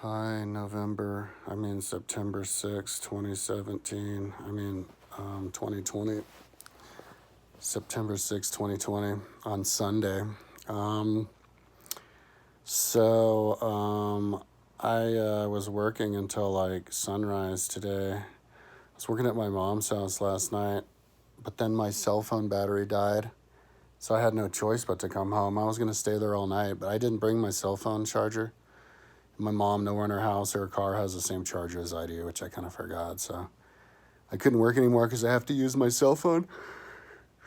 Hi, September 6, 2017. 2020. September 6, 2020, on Sunday. Um, so, I was working until like sunrise today. I was working at my mom's house last night, but then my cell phone battery died. So I had no choice but to come home. I was going to stay there all night, but I didn't bring my cell phone charger. My mom, nowhere in her house or her car has the same charger as I do, which I kind of forgot. So I couldn't work anymore because I have to use my cell phone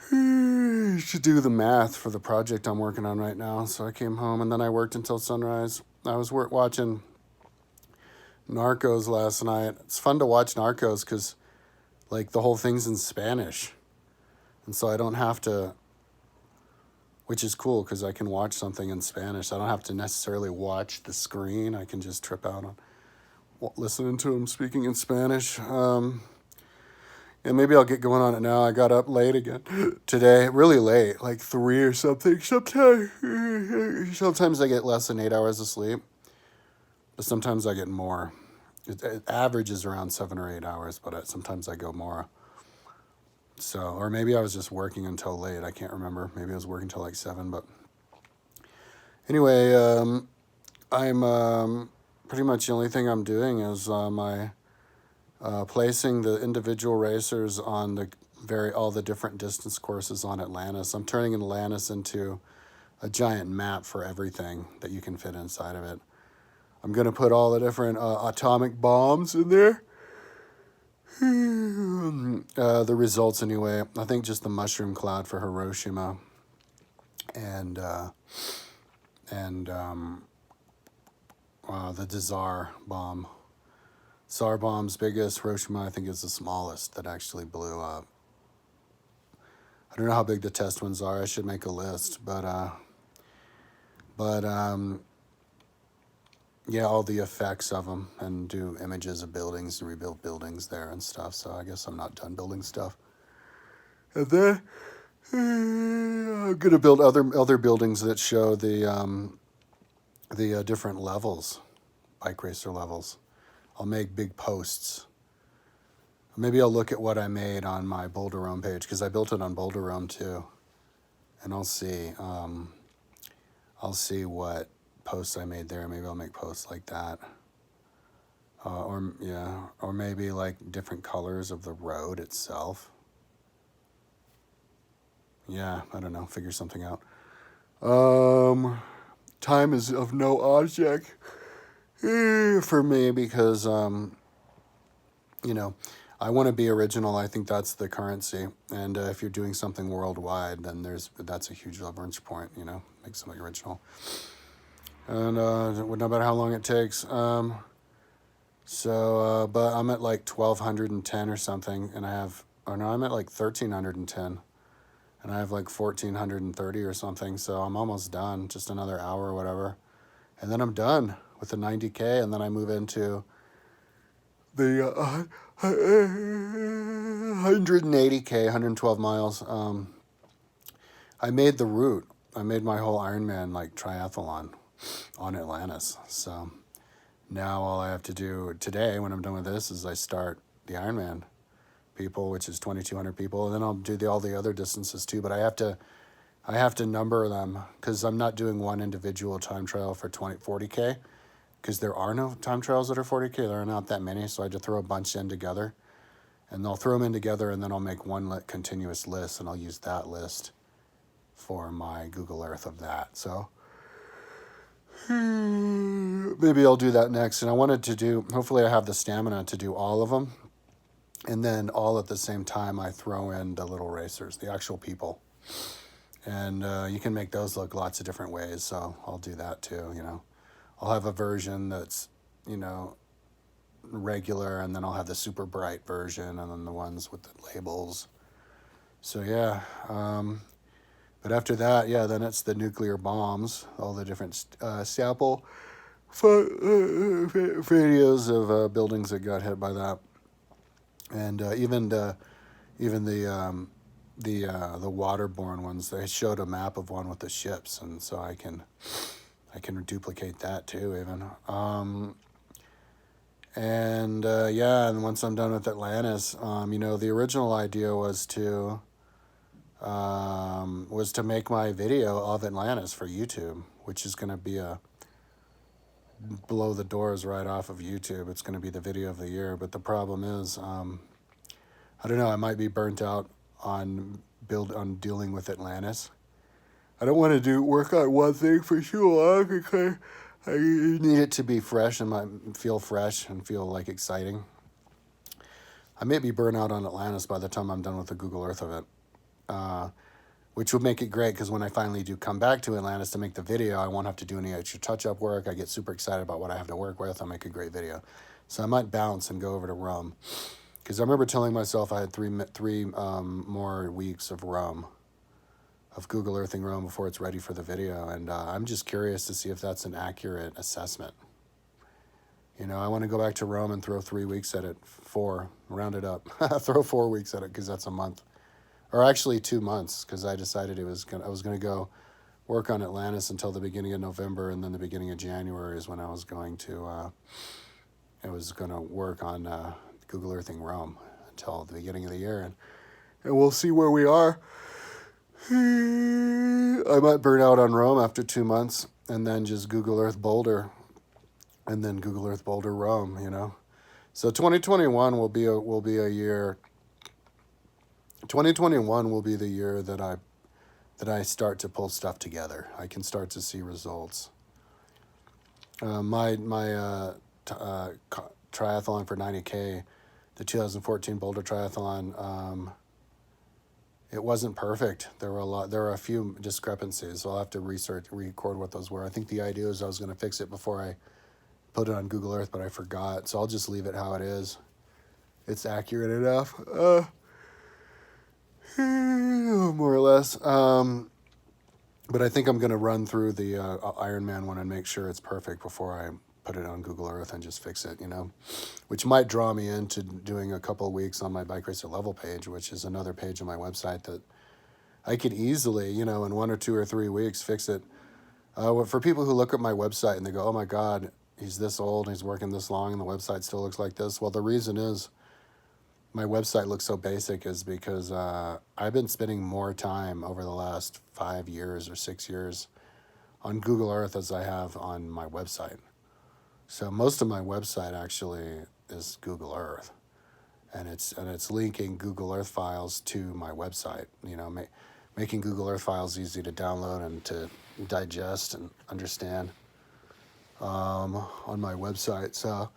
to do the math for the project I'm working on right now. So I came home and then I worked until sunrise. I was watching Narcos last night. It's fun to watch Narcos because like the whole thing's in Spanish. And so I don't have to, which is cool because I can watch something in Spanish. I don't have to necessarily watch the screen. I can just trip out on listening to him speaking in Spanish. And maybe I'll get going on it now. I got up late again today, really late, like 3 or something. Sometimes I get less than 8 hours of sleep, but sometimes I get more. It averages around 7 or 8 hours, but sometimes I go more. So, or maybe I was just working until late. I can't remember. Maybe I was working till like 7, but anyway, I'm pretty much the only thing I'm doing is placing the individual racers on all the different distance courses on Atlantis. I'm turning Atlantis into a giant map for everything that you can fit inside of it. I'm going to put all the different atomic bombs in there. The results anyway. I think just the mushroom cloud for Hiroshima and the Tsar bomb. Tsar bomb's biggest. Hiroshima, I think, is the smallest that actually blew up. I don't know how big the test ones are. I should make a list, but yeah, all the effects of them and do images of buildings and rebuild buildings there and stuff. So I guess I'm not done building stuff. And then I'm gonna build other buildings that show the different levels, bike racer levels. I'll make big posts. Maybe I'll look at what I made on my Boulder Roam page because I built it on Boulder Roam too, and I'll see. I'll see what posts I made there. Maybe I'll make posts like that, or maybe like different colors of the road itself. Yeah, I don't know. Figure something out. Time is of no object for me because I want to be original. I think that's the currency. And if you're doing something worldwide, then that's a huge leverage point. Make something original. And no matter how long it takes. But I'm at like 1,210 or something, and I'm at like 1,310, and I have like 1,430 or something. So I'm almost done. Just another hour or whatever, and then I'm done with the 90K, and then I move into the 180K, 112 miles. I made the route. I made my whole Ironman like triathlon on Atlantis. So now all I have to do today when I'm done with this is I start the Ironman people, which is 2,200 people, and then I'll do all the other distances too. But I have to number them because I'm not doing one individual time trial for 40K. Because there are no time trials that are 40K. There are not that many, so I just throw a bunch in together. And I'll throw them in together, and then I'll make one continuous list, and I'll use that list for my Google Earth of that. So maybe I'll do that next. And I wanted to hopefully I have the stamina to do all of them. And then all at the same time, I throw in the little racers, the actual people. And you can make those look lots of different ways, so I'll do that too, I'll have a version that's, regular, and then I'll have the super bright version, and then the ones with the labels. So yeah, but after that, then it's the nuclear bombs, all the different sample videos of buildings that got hit by that, and even the waterborne ones. They showed a map of one with the ships, and so I can duplicate that too even. And yeah, and once I'm done with Atlantis, the original idea was to make my video of Atlantis for YouTube, which is going to be a blow the doors right off of YouTube. It's going to be the video of the year. But the problem is, I don't know, I might be burnt out on dealing with Atlantis. I don't want to work on one thing for too long because I need it to be fresh and feel fresh and feel like exciting. I may be burnt out on Atlantis by the time I'm done with the Google Earth of it, which would make it great because when I finally do come back to Atlantis to make the video, I won't have to do any extra touch-up work. I get super excited about what I have to work with. I'll make a great video. So I might bounce and go over to Rome because I remember telling myself I had three more weeks of Rome, of Google Earthing Rome before it's ready for the video. And I'm just curious to see if that's an accurate assessment. I want to go back to Rome and throw 3 weeks at it, 4, round it up, throw 4 weeks at it because that's a month. Or actually 2 months because I decided I was going to go work on Atlantis until the beginning of November, and then the beginning of January is when I was going to work on Google Earthing Rome until the beginning of the year. And we'll see where we are. I might burn out on Rome after 2 months and then just Google Earth Boulder and then Google Earth Boulder Rome, So 2021 will be a year. 2021 will be the year that I start to pull stuff together. I can start to see results. My triathlon for 90K, the 2014 Boulder Triathlon, it wasn't perfect. There were a few discrepancies, so I'll have to record what those were. I think the idea is I was going to fix it before I put it on Google Earth, but I forgot, so I'll just leave it how it is. It's accurate enough, more or less. But I think I'm going to run through the Ironman one and make sure it's perfect before I put it on Google Earth and just fix it, which might draw me into doing a couple of weeks on my Bike Racer Level page, which is another page on my website that I could easily, in 1 or 2 or 3 weeks, fix it. For people who look at my website and they go, oh my God, he's this old, he's working this long, and the website still looks like this. Well, the reason is my website looks so basic is because I've been spending more time over the last 5 years or 6 years on Google Earth as I have on my website. So most of my website actually is Google Earth, and it's linking Google Earth files to my website. Making Google Earth files easy to download and to digest and understand on my website. So,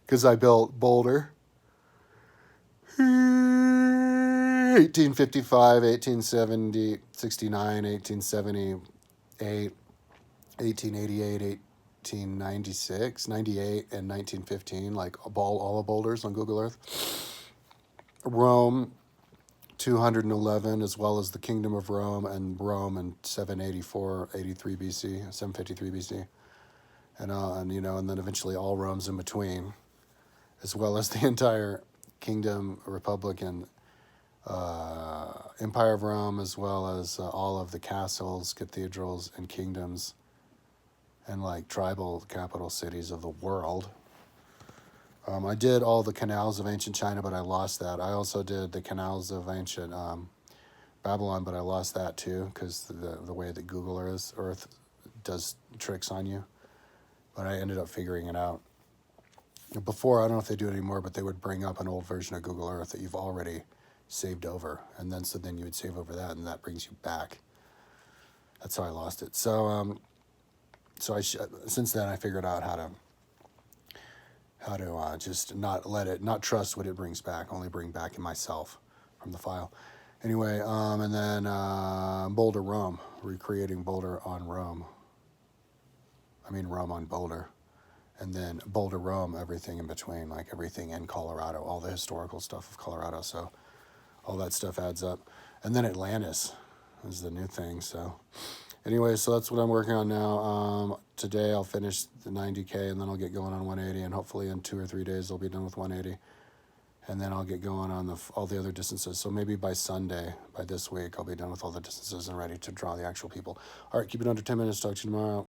because I built Boulder, 1855, 1870, 69, 1878, 1888, 1896, 98, and 1915, like all the boulders on Google Earth. Rome, 211, as well as the Kingdom of Rome and Rome in 753 BC. And then eventually all Rome's in between, as well as the entire Kingdom, Republic, and Empire of Rome, as well as all of the castles, cathedrals, and kingdoms, and like tribal capital cities of the world. I did all the canals of ancient China, but I lost that. I also did the canals of ancient Babylon, but I lost that too because the way that Google Earth does tricks on you. But I ended up figuring it out. Before, I don't know if they do it anymore, but they would bring up an old version of Google Earth that you've already saved over, and then you would save over that, and that brings you back. That's how I lost it. So since then I figured out how to just not trust what it brings back, only bring back in myself from the file. Anyway, and then Boulder Rome, recreating Boulder on Rome. Rome on Boulder. And then Boulder Rome, everything in between, like everything in Colorado, all the historical stuff of Colorado. So all that stuff adds up. And then Atlantis is the new thing. So anyway, so that's what I'm working on now. Today I'll finish the 90K, and then I'll get going on 180, and hopefully in 2 or 3 days I'll be done with 180. And then I'll get going on all the other distances. So maybe by Sunday, by this week, I'll be done with all the distances and ready to draw the actual people. All right, keep it under 10 minutes. Talk to you tomorrow.